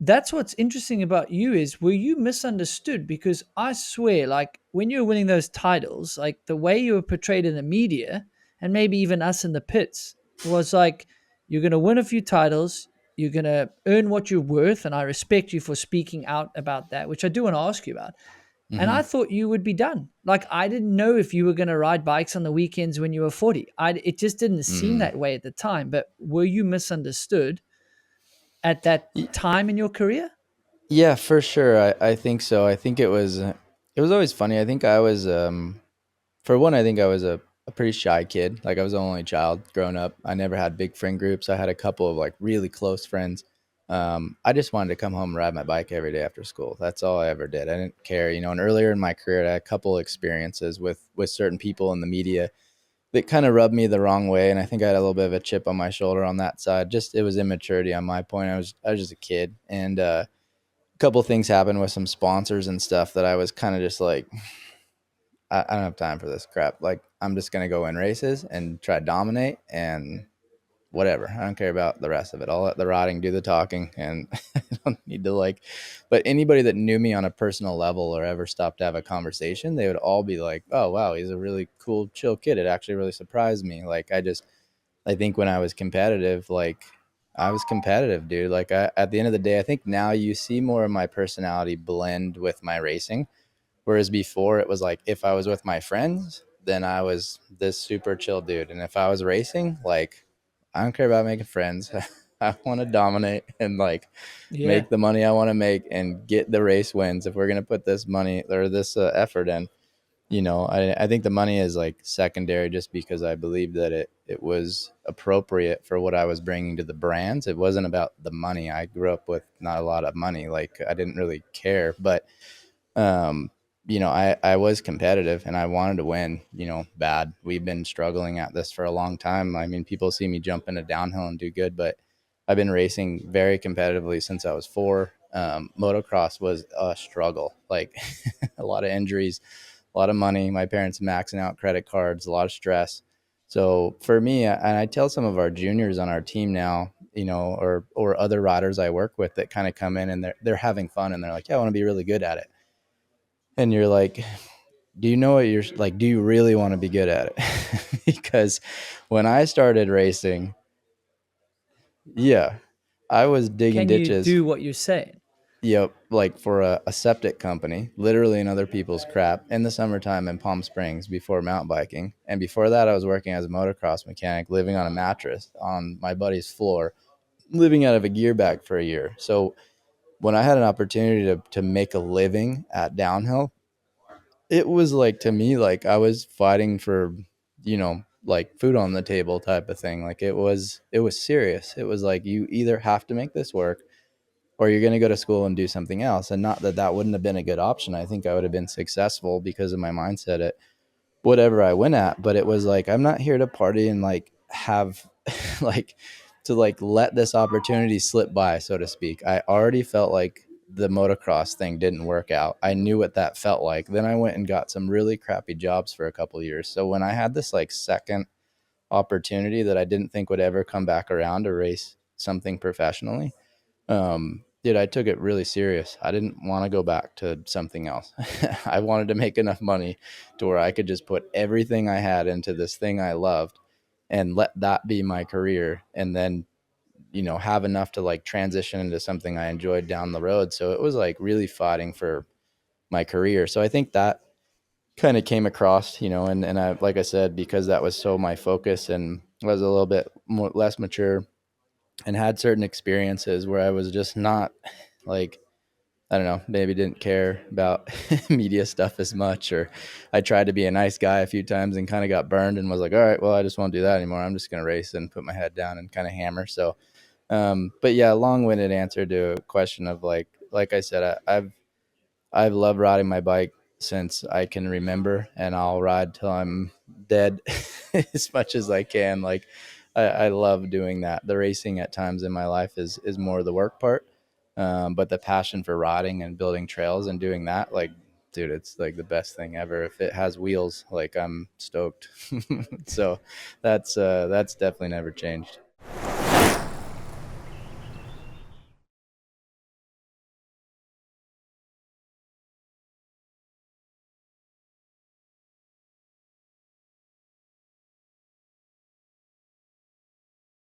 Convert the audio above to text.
that's what's interesting about you is, were you misunderstood? Because I swear, like when you were winning those titles, like the way you were portrayed in the media and maybe even us in the pits was like, you're going to win a few titles, you're going to earn what you're worth, and I respect you for speaking out about that, which I do want to ask you about. And Hmm. I thought you would be done. Like I didn't know if you were going to ride bikes on the weekends when you were 40. It just didn't seem Hmm. that way at the time. But were you misunderstood at that time in your career? Yeah, for sure. I think so. I think it was always funny. I think I was for one, I think I was a pretty shy kid. Like I was the only child growing up. I never had big friend groups. I had a couple of like really close friends. I just wanted to come home and ride my bike every day after school. That's all I ever did. I didn't care, you know. And earlier in my career, I had a couple experiences with certain people in the media that kind of rubbed me the wrong way, and I think I had a little bit of a chip on my shoulder on that side. Just it was immaturity on my point. I was just a kid, and a couple things happened with some sponsors and stuff that I was kind of just like, I don't have time for this crap. Like, I'm just gonna go win races and try to dominate and whatever. I don't care about the rest of it. I'll let the riding do the talking, and I don't need to like. But anybody that knew me on a personal level or ever stopped to have a conversation, they would all be like, "Oh wow, he's a really cool, chill kid." It actually really surprised me. Like, I think when I was competitive, like I was competitive, dude. Like at the end of the day, I think now you see more of my personality blend with my racing. Whereas before it was like if I was with my friends, then I was this super chill dude. And if I was racing, like I don't care about making friends. I want to dominate and like Yeah. make the money I want to make and get the race wins. If we're going to put this money or this effort in, you know, I think the money is like secondary just because I believe that it was appropriate for what I was bringing to the brands. It wasn't about the money. I grew up with not a lot of money. Like I didn't really care, but um, you know, I was competitive and I wanted to win, you know, bad. We've been struggling at this for a long time. I mean, people see me jump into downhill and do good, but I've been racing very competitively since I was 4. Motocross was a struggle, like a lot of injuries, a lot of money. My parents maxing out credit cards, a lot of stress. So for me, and I tell some of our juniors on our team now, you know, or other riders I work with that kind of come in and they're having fun and they're like, yeah, I want to be really good at it. And you're like, do you know what you're like? Do you really want to be good at it? Because when I started racing, yeah, I was digging Can you ditches. do what you're saying? Yep, like for a septic company, literally in other people's crap in the summertime in Palm Springs before mountain biking. And before that, I was working as a motocross mechanic, living on a mattress on my buddy's floor, living out of a gear bag for a year. So when I had an opportunity to make a living at downhill, it was like to me like I was fighting for, you know, like food on the table type of thing. Like it was serious. It was like you either have to make this work or you're going to go to school and do something else. And not that that wouldn't have been a good option. I think I would have been successful because of my mindset at whatever I went at. But it was like, I'm not here to party and like have like to like let this opportunity slip by, so to speak. I already felt like the motocross thing didn't work out. I knew what that felt like. Then I went and got some really crappy jobs for a couple of years. So when I had this like second opportunity that I didn't think would ever come back around to race something professionally, dude, I took it really serious. I didn't want to go back to something else. I wanted to make enough money to where I could just put everything I had into this thing I loved and let that be my career. And then, you know, have enough to like transition into something I enjoyed down the road. So it was like really fighting for my career. So I think that kind of came across, you know, and I, like I said, because that was so my focus and was a little bit more, less mature and had certain experiences where I was just not like, I don't know, maybe didn't care about media stuff as much, or I tried to be a nice guy a few times and kind of got burned and was like, all right, well, I just won't do that anymore. I'm just going to race and put my head down and kind of hammer. So, but yeah, long-winded answer to a question of like I said, I've loved riding my bike since I can remember, and I'll ride till I'm dead as much as I can. Like I love doing that. The racing at times in my life is more the work part, but the passion for riding and building trails and doing that, like, dude, it's like the best thing ever. If it has wheels, like I'm stoked. So that's definitely never changed.